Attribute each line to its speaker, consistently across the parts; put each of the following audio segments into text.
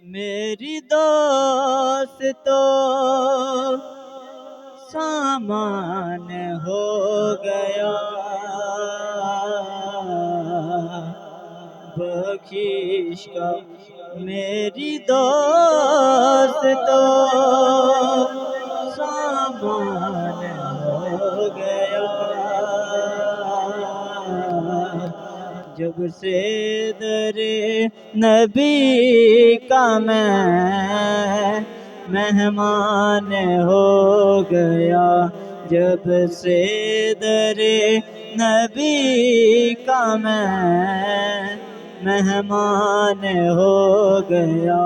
Speaker 1: میری دوست تو سامان ہو گیا، بخش کا میری دوست تو سامان ہو گیا، جب سے در نبی کا میں مہمان ہو گیا، جب سے در نبی کا میں مہمان ہو گیا،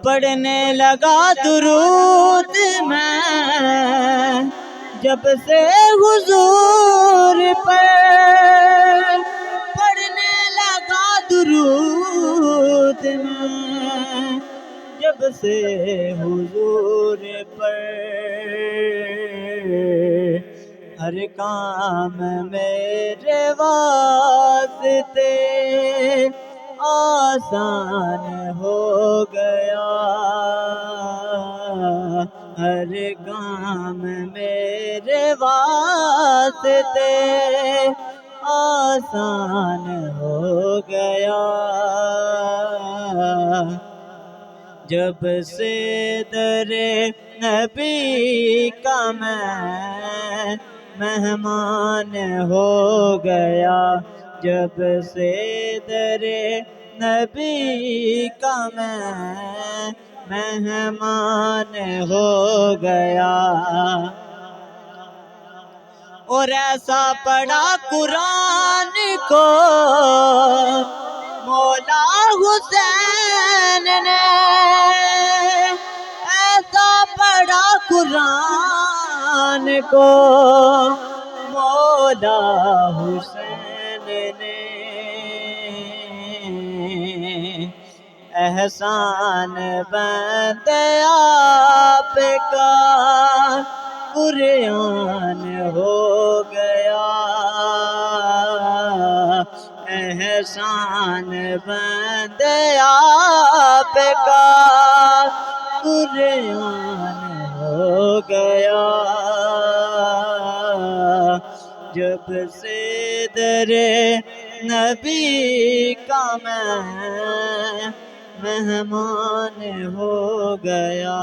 Speaker 1: پڑھنے لگا درود میں جب سے حضور پر، پڑھنے لگا درود میں جب سے حضور پر، ہر کام میرے واسطے آسان ہو گیا، ہر کام میرے واسطے آسان ہو گیا، جب سے در نبی کا میں مہمان ہو گیا، جب سے در نبی کا میں مہمان ہو گیا، اور ایسا پڑھا قرآن کو مولا حسین نے، ایسا پڑھا قرآن کو مولا حسین نے، احسان بند آپ کا قرآن ہو گیا، احسان بند آپ کا قرآن ہو گیا، جب سے در نبی کا میں مہمان ہو گیا۔